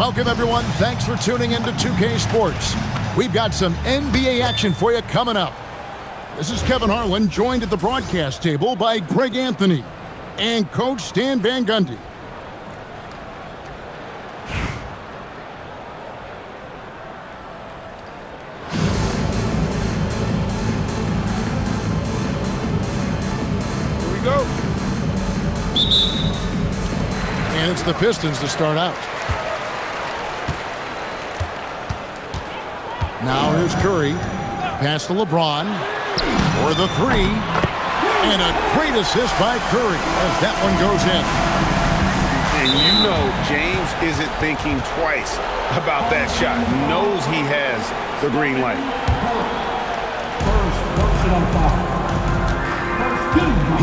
Welcome, everyone. Thanks for tuning in to 2K Sports. We've got some NBA action for you coming up. This is Kevin Harlan, joined at the broadcast table by Greg Anthony and Coach Stan Van Gundy. Here we go. And it's the Pistons to start out. Now here's Curry. Pass to LeBron for the three. And a great assist by Curry as that one goes in. And you know James isn't thinking twice about that shot. Knows he has the green light.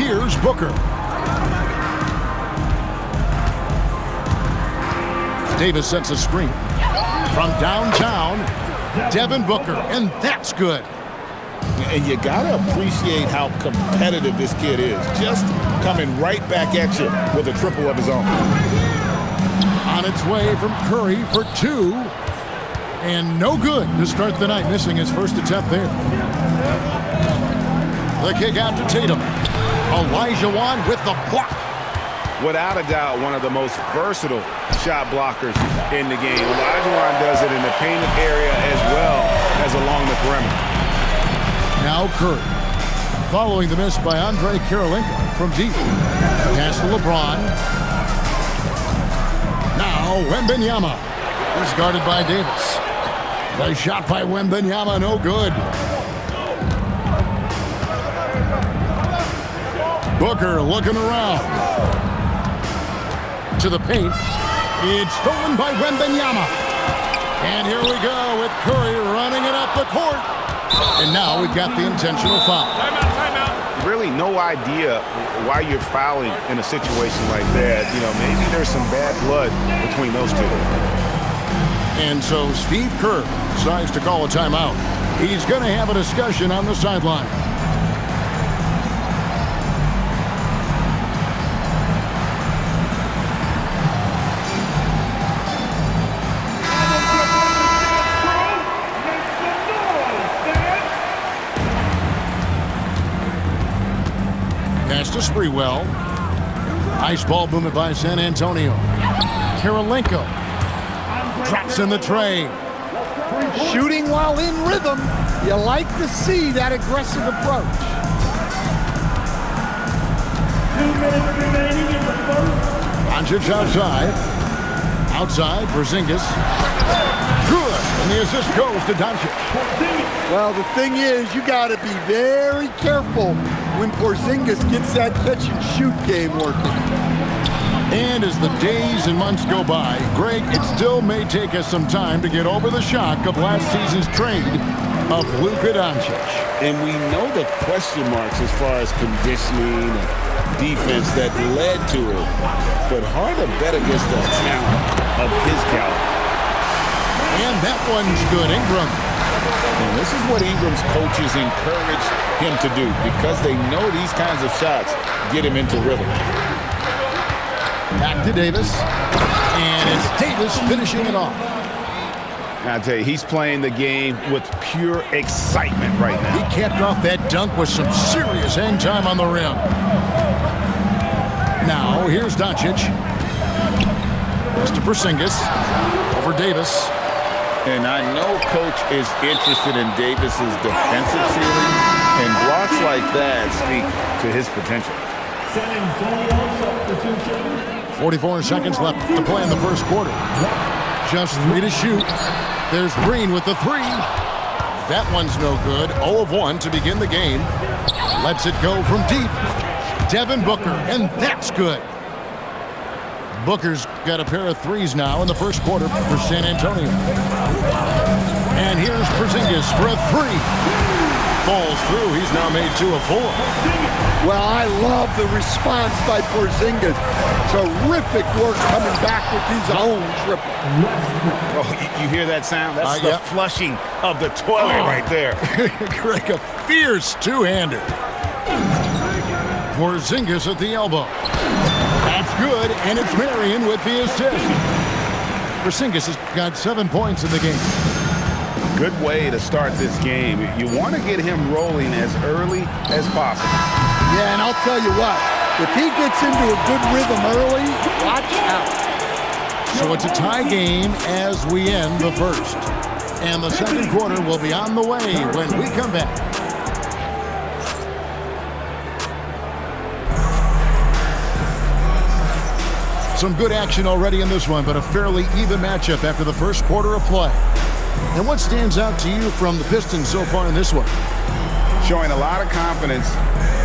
Here's Booker. Davis sets a screen. From downtown, Devin Booker, and that's good. And you got to appreciate how competitive this kid is. Just coming right back at you with a triple of his own. On its way from Curry for two. And no good to start the night, missing his first attempt there. The kick out to Tatum. Olajuwon with the block. Without a doubt, one of the most versatile shot blockers in the game. Olajuwon does it in the painted area as well as along the perimeter. Now Curry, following the miss by Andre Kirilenko from deep. Pass to LeBron. Now Wembanyama. He's guarded by Davis. The shot by Wembanyama, no good. Booker looking around. To the paint. It's stolen by Wembanyama. And here we go with Curry running it up the court. And now we've got the intentional foul. Timeout. Really no idea why you're fouling in a situation like that. You know, maybe there's some bad blood between those two. And so Steve Kerr decides to call a timeout. He's going to have a discussion on the sideline. To Sprewell. Nice ball movement by San Antonio. Kirilenko drops in the tray. Shooting while in rhythm. You like to see that aggressive approach. 2 minutes remaining in the first. Doncic outside. Outside, Porzingis. Good. And the assist goes to Doncic. Well, the thing is, you got to be very careful when Porzingis gets that catch-and-shoot game working. And as the days and months go by, Greg, it still may take us some time to get over the shock of last season's trade of Luka Doncic. And we know the question marks as far as conditioning and defense that led to it. But hard to bet against the talent of his caliber. And that one's good. Ingram. And this is what Ingram's coaches encourage him to do because they know these kinds of shots get him into rhythm. Back to Davis. And it's Davis finishing it off. I tell you, he's playing the game with pure excitement right now. He capped off that dunk with some serious hang time on the rim. Now, here's Doncic. Pass to Porzingis. Over Davis. And I know Coach is interested in Davis's defensive ceiling, and blocks like that speak to his potential. 44 seconds left to play in the first quarter. Just 3 to shoot. There's Green with the three. That one's no good. 0 of 1 to begin the game. Lets it go from deep. Devin Booker, and that's good. Booker's got a pair of threes now in the first quarter for San Antonio. And here's Porzingis for a three. Falls through. He's now made 2 of 4. Well, I love the response by Porzingis. Terrific work coming back with his own triple. Oh, you hear that sound? That's the yep. flushing of the toilet right there. Greg, a fierce two-hander. Porzingis at the elbow. That's good, and it's Marion with the assist. Porzingis has got 7 points in the game. Good way to start this game. You want to get him rolling as early as possible. Yeah, and I'll tell you what, if he gets into a good rhythm early, watch out. So it's a tie game as we end the first. And the second quarter will be on the way when we come back. Some good action already in this one, but a fairly even matchup after the first quarter of play. And what stands out to you from the Pistons so far in this one? Showing a lot of confidence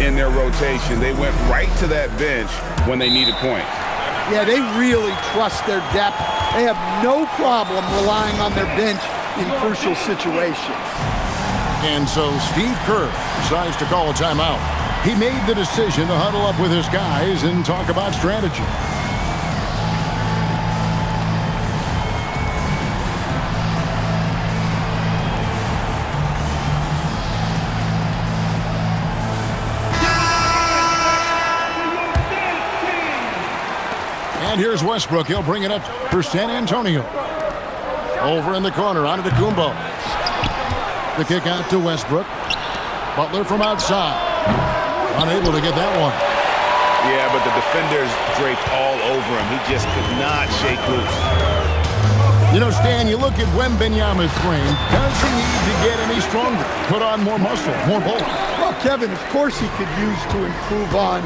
in their rotation. They went right to that bench when they needed points. Yeah, they really trust their depth. They have no problem relying on their bench in crucial situations. And so Steve Kerr decides to call a timeout. He made the decision to huddle up with his guys and talk about strategy. And here's Westbrook. He'll bring it up for San Antonio. Over in the corner, onto Kumbo. The kick out to Westbrook. Butler from outside. Unable to get that one. Yeah, but the defenders draped all over him. He just could not shake loose. You know, Stan, you look at Wembanyama's frame. Does he need to get any stronger? Put on more muscle, more bulk? Well, Kevin, of course he could use to improve on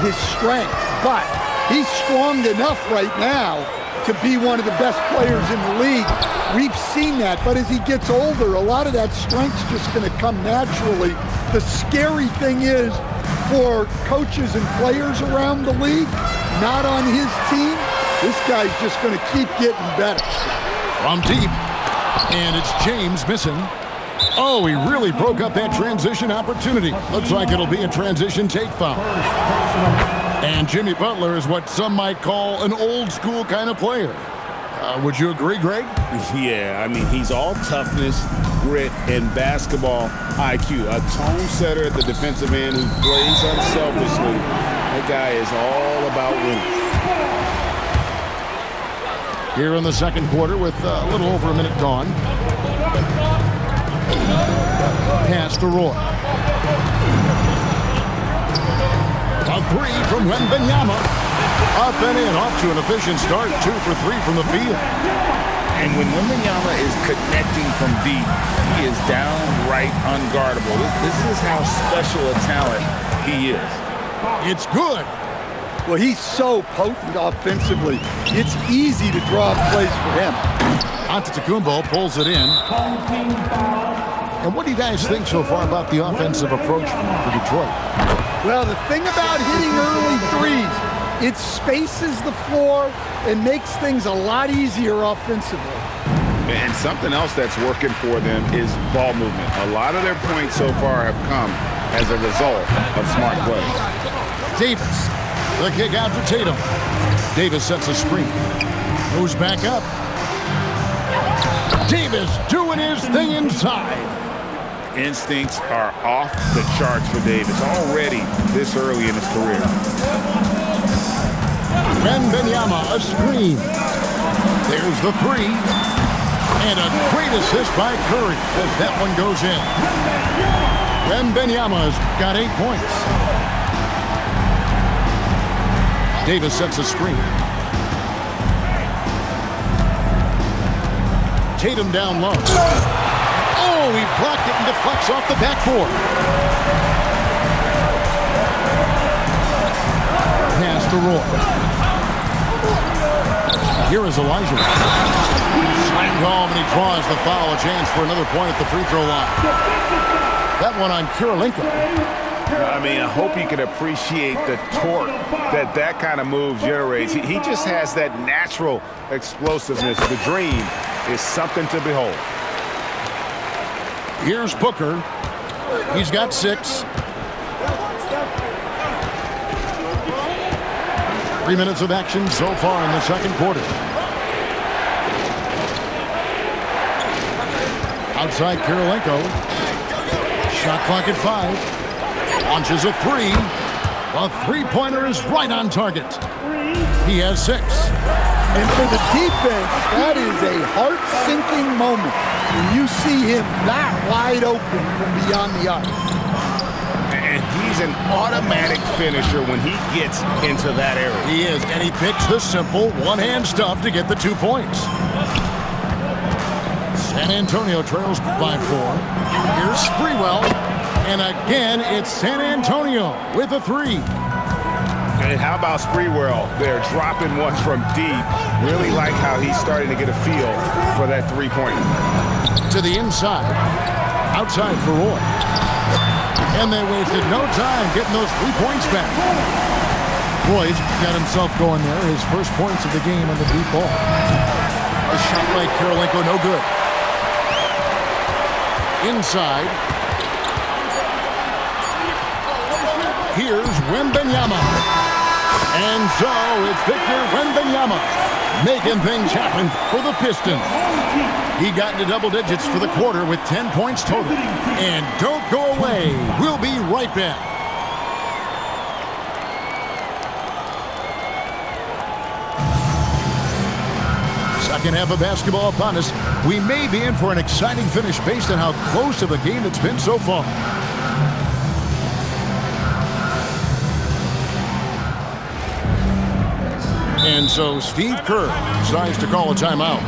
his strength, but he's strong enough right now to be one of the best players in the league. We've seen that, but as he gets older, a lot of that strength's just going to come naturally. The scary thing is for coaches and players around the league, not on his team, this guy's just going to keep getting better. From deep, and it's James missing. Oh, he really broke up that transition opportunity. Looks like it'll be a transition take foul. And Jimmy Butler is what some might call an old school kind of player. Would you agree, Greg? Yeah, I mean, he's all toughness, grit, and basketball IQ. A tone setter at the defensive end who plays unselfishly. That guy is all about winning. Here in the second quarter with a little over a minute gone. Pass to Roy. A three from Wembanyama. Up and in, off to an efficient start. 2 for 3 from the field. And when Wembanyama is connecting from deep, he is downright unguardable. This is how special a talent he is. It's good. Well, he's so potent offensively. It's easy to draw plays for him. Antetokounmpo pulls it in. And what do you guys think so far about the offensive approach for Detroit? Well, the thing about hitting early threes, it spaces the floor and makes things a lot easier offensively. And something else that's working for them is ball movement. A lot of their points so far have come as a result of smart play. Davis, the kick out to Tatum. Davis sets a screen. Moves back up. Davis doing his thing inside. Instincts are off the charts for Davis already this early in his career. Wembanyama, a screen. There's the three. And a great assist by Curry as that one goes in. Wembanyama's got 8 points. Davis sets a screen. Tatum down low. Oh, he blocked it and deflects off the backboard. Pass to Roy. Here is Elijah. Slammed home, and he draws the foul. A chance for another point at the free throw line. That one on Kirilenko. I mean, I hope you can appreciate the torque that kind of move generates. He just has that natural explosiveness. The dream is something to behold. Here's Booker. He's got 6. 3 minutes of action so far in the second quarter. Outside Kirilenko. Shot clock at 5. Launches a 3. The three-pointer is right on target. He has 6. And for the defense, that is a heart-sinking moment when you see him that wide open from beyond the arc. And he's an automatic finisher when he gets into that area. He is, and he picks the simple one-hand stuff to get the 2 points. San Antonio trails by 4. Here's Sprewell, and again it's San Antonio with a 3. And how about Sprewell? They're dropping ones from deep. Really like how he's starting to get a feel for that three-pointer. To the inside, outside for Roy. And they wasted no time getting those 3 points back. Roy's got himself going there. His first points of the game on the deep ball. A shot by Kirilenko, no good. Inside. Here's Wembanyama. And so it's Victor Wembanyama making things happen for the Pistons. He got into double digits for the quarter with 10 points total. And don't go away. We'll be right back. Second half of basketball upon us. We may be in for an exciting finish based on how close of a game it's been so far. And so Steve Kerr decides to call a timeout.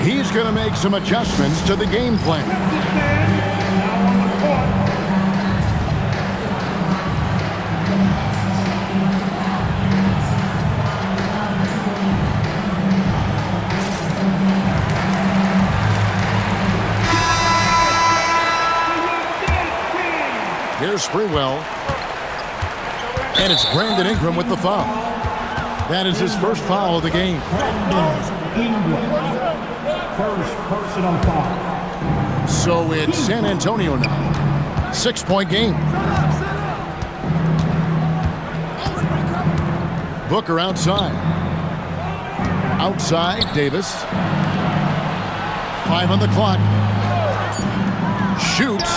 He's going to make some adjustments to the game plan. Here's Sprewell. And it's Brandon Ingram with the foul. That is his first foul of the game. First personal foul. So it's San Antonio now. 6-point game. Booker outside. Outside, Davis. 5 on the clock. Shoots.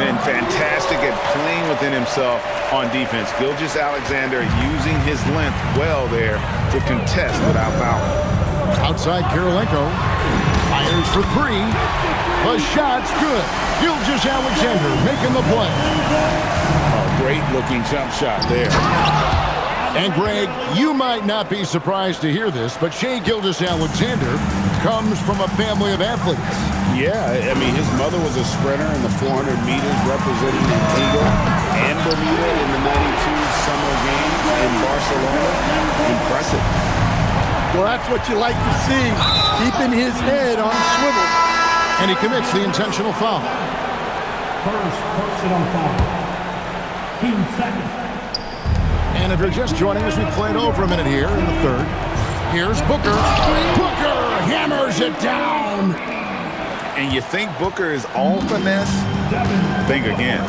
And fantastic at playing within himself on defense. Gilgeous-Alexander using his length well there to contest without fouling. Outside, Kirilenko fires for 3. The shot's good. Gilgeous-Alexander making the play. Oh, great looking jump shot there. And Greg, you might not be surprised to hear this, but Shai Gilgeous-Alexander comes from a family of athletes. Yeah, I mean, his mother was a sprinter in the 400 meters representing Antigua and Bermuda in the 92 Summer Games in Barcelona. Impressive. Well, that's what you like to see, keeping his head on a swivel. And he commits the intentional foul. First personal foul. 15 seconds. And if you're just joining us, we played over a minute here in the third. Here's Booker. Booker hammers it down. And you think Booker is all finesse? Think again.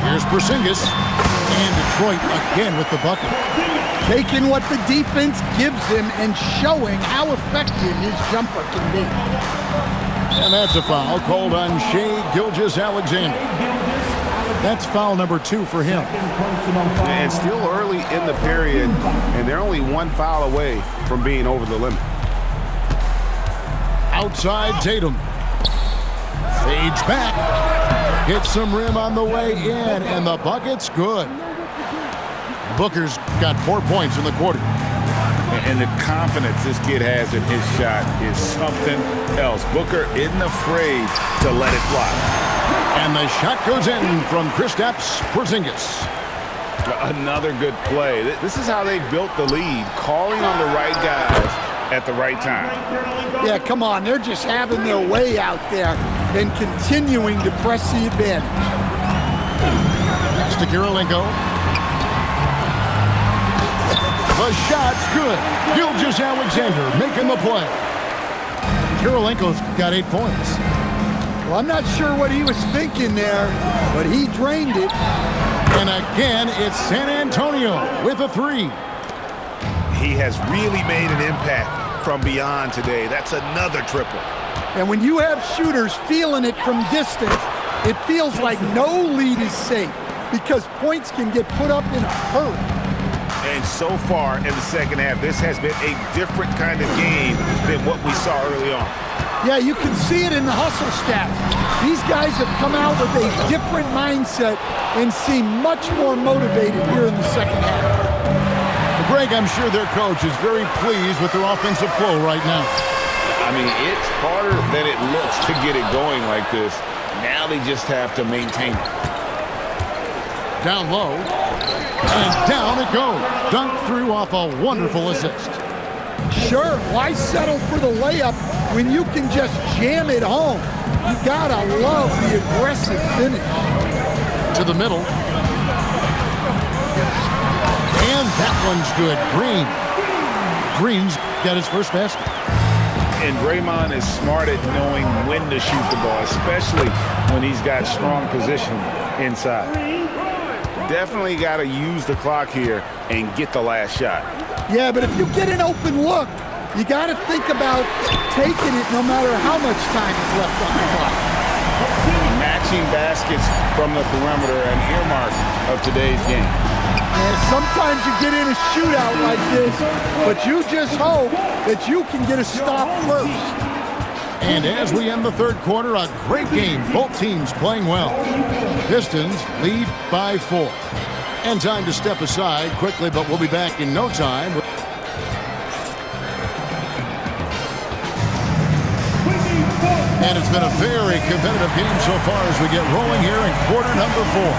Here's Porzingis. And Detroit again with the bucket. Taking what the defense gives him and showing how effective his jumper can be. And that's a foul called on Shai Gilgeous-Alexander. That's foul number 2 for him. And still early in the period, and they're only 1 foul away from being over the limit. Outside, Tatum. Fades back. Hits some rim on the way in, and the bucket's good. Booker's got 4 points in the quarter. And the confidence this kid has in his shot is something else. Booker isn't afraid to let it fly. And the shot goes in from Kristaps Porzingis. Another good play. This is how they built the lead, calling on the right guys at the right time. Yeah, come on. They're just having their way out there and continuing to press the advantage. Pass to Kirilenko. The shot's good. Gilgeous-Alexander making the play. Kirilenko's got 8 points. Well, I'm not sure what he was thinking there, but he drained it. And again, it's San Antonio with a 3. He has really made an impact from beyond today. That's another triple. And when you have shooters feeling it from distance, it feels like no lead is safe because points can get put up in a hurry. And so far in the second half, this has been a different kind of game than what we saw early on. Yeah, you can see it in the hustle stats. These guys have come out with a different mindset and seem much more motivated here in the second half. Greg, I'm sure their coach is very pleased with their offensive flow right now. I mean, it's harder than it looks to get it going like this. Now they just have to maintain it. Down low, and down it goes. Dunked through off a wonderful assist. Sure, why settle for the layup when you can just jam it home? You gotta love the aggressive finish. To the middle. And that one's good. Green's got his first basket. And Draymond is smart at knowing when to shoot the ball, especially when he's got strong position inside. Definitely got to use the clock here and get the last shot. Yeah, but if you get an open look, you got to think about taking it no matter how much time is left on the clock. Matching baskets from the perimeter, an earmark of today's game. And sometimes you get in a shootout like this, but you just hope that you can get a stop first. And as we end the third quarter, a great game. Both teams playing well. Pistons lead by 4. And time to step aside quickly, but we'll be back in no time. And it's been a very competitive game so far as we get rolling here in quarter number 4.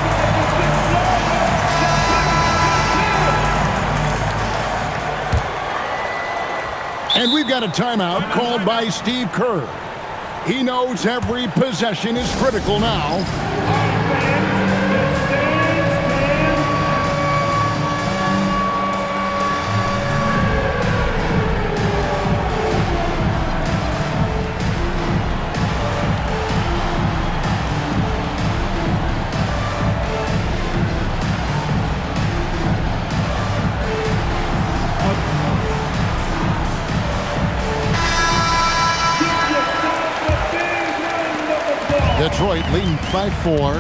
And we've got a timeout called by Steve Kerr. He knows every possession is critical now. Detroit leading by 4.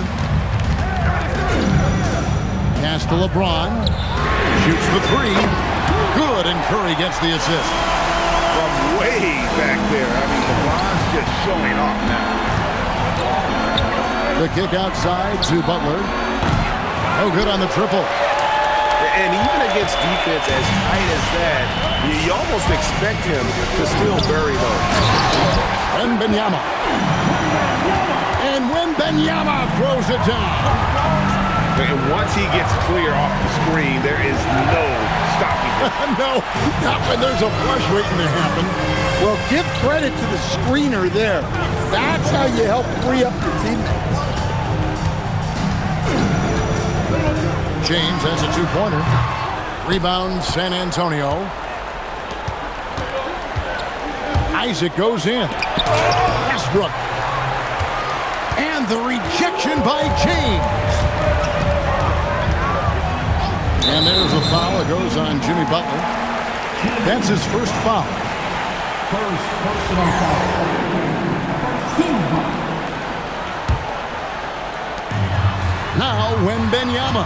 Pass to LeBron. Shoots the 3. Good, and Curry gets the assist. From way back there. I mean, LeBron's just showing off now. The kick outside to Butler. No good on the triple. And even against defense as tight as that, you almost expect him to still bury those. Wembanyama. And Wembanyama throws it down. And once he gets clear off the screen, there is no stopping him. No, not when there's a flush waiting to happen. Well, give credit to the screener there. That's how you help free up your teammates. James has a 2-pointer. Rebound, San Antonio. Isaac goes in. Westbrook. And the rejection by James. And there's a foul. It goes on Jimmy Butler. That's his first foul. First personal foul. Now Wembanyama.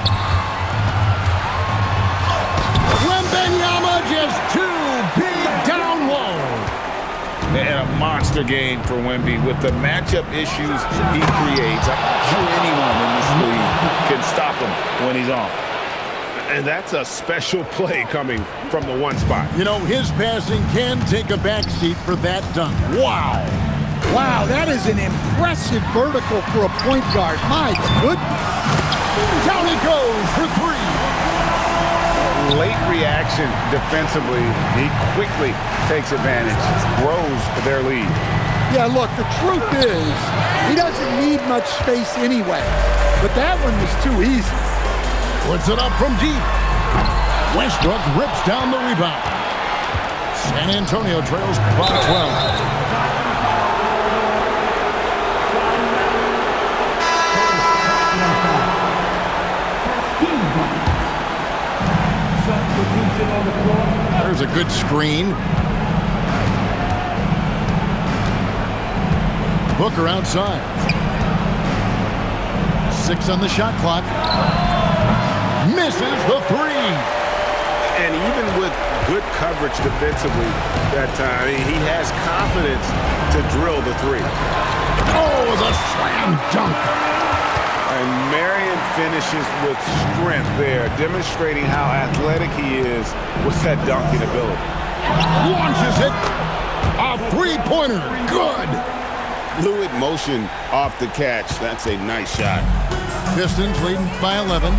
Wembanyama just too big down low. And a monster game for Wemby with the matchup issues he creates. I'm not sure anyone in this league can stop him when he's on. And that's a special play coming from the one spot. You know, his passing can take a backseat for that dunk. Wow. Wow, that is an impressive vertical for a point guard. My goodness. Down he goes for 3. Late reaction defensively. He quickly takes advantage, grows their lead. Yeah, look, the truth is, he doesn't need much space anyway. But that one was too easy. Puts it up from deep. Westbrook rips down the rebound. San Antonio trails by 12. There's a good screen. Booker outside. 6 on the shot clock. Misses the 3. And even with good coverage defensively that time, he has confidence to drill the three. Oh, the slam dunk. And Marion finishes with strength there, demonstrating how athletic he is with that dunking ability. Launches it. A three-pointer. Good. Fluid motion off the catch. That's a nice shot. Pistons leading by 11.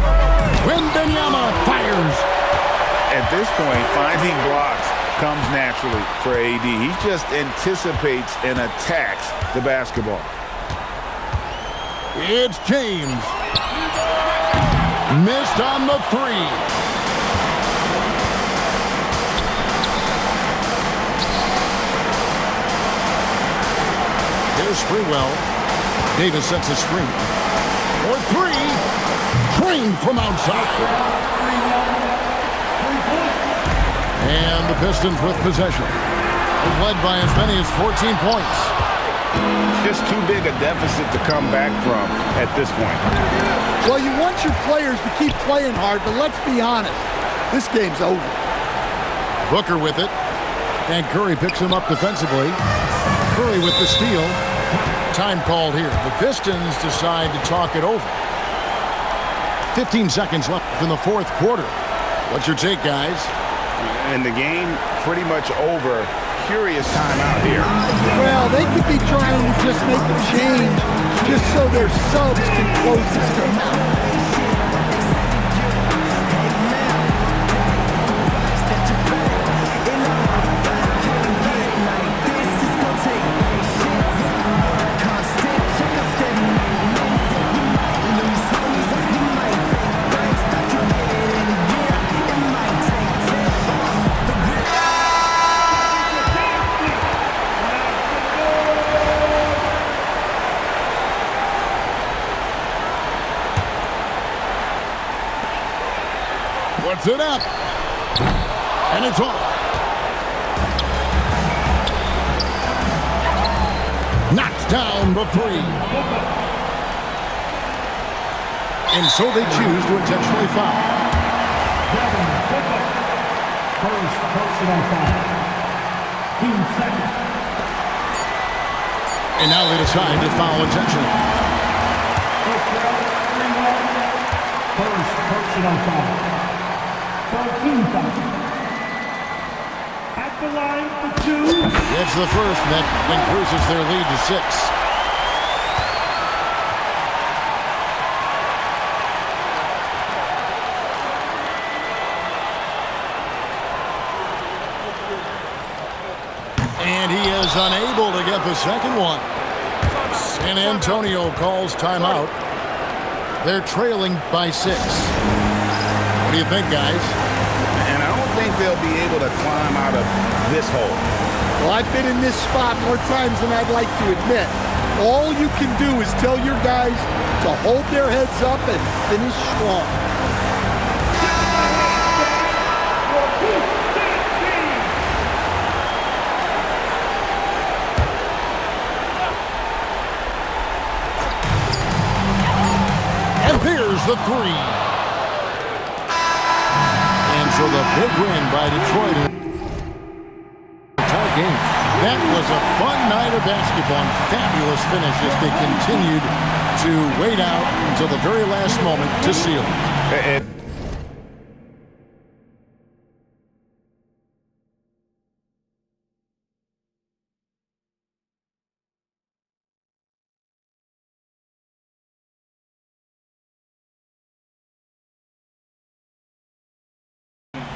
Wembanyama fires. At this point, finding blocks comes naturally for AD. He just anticipates and attacks the basketball. It's James. Missed on the three. Here's Sprewell. Davis sets a screen. For three. Drained from outside. And the Pistons with possession. Is led by as many as 14 points. Just too big a deficit to come back from at this point. Well, you want your players to keep playing hard, but let's be honest. This game's over. Booker with it. And Curry picks him up defensively. Curry with the steal. Time called here. The Pistons decide to talk it over. 15 seconds left in the fourth quarter. What's your take, guys? And the game pretty much over. Curious timeout here. Well, they could be trying to just make a change just so their subs can close this game out. Puts it up. And it's off. Knocks down the three. And so they choose to intentionally foul. First personal foul. Team second. And now they decide to foul intentionally. First personal foul. 13 foul. At the line for two. It's the first that increases their lead to 6. And he is unable to get the second one. San Antonio calls timeout. They're trailing by 6. What do you think, guys? And I don't think they'll be able to climb out of this hole. Well, I've been in this spot more times than I'd like to admit. All you can do is tell your guys to hold their heads up and finish strong. And here's the three. And so the big win by Detroit. Entire game. That was a fun night of basketball and fabulous finish as they continued to wait out until the very last moment to seal it.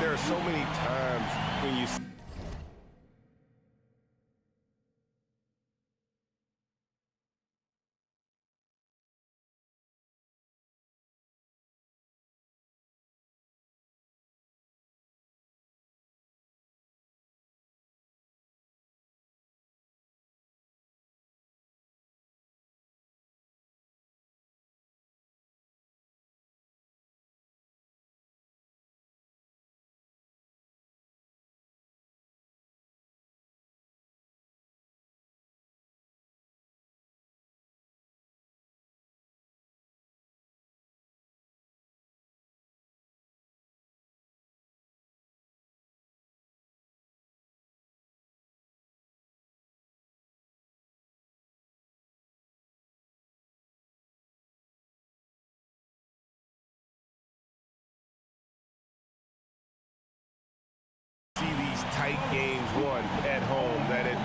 There are so many times when you tight games won at home that it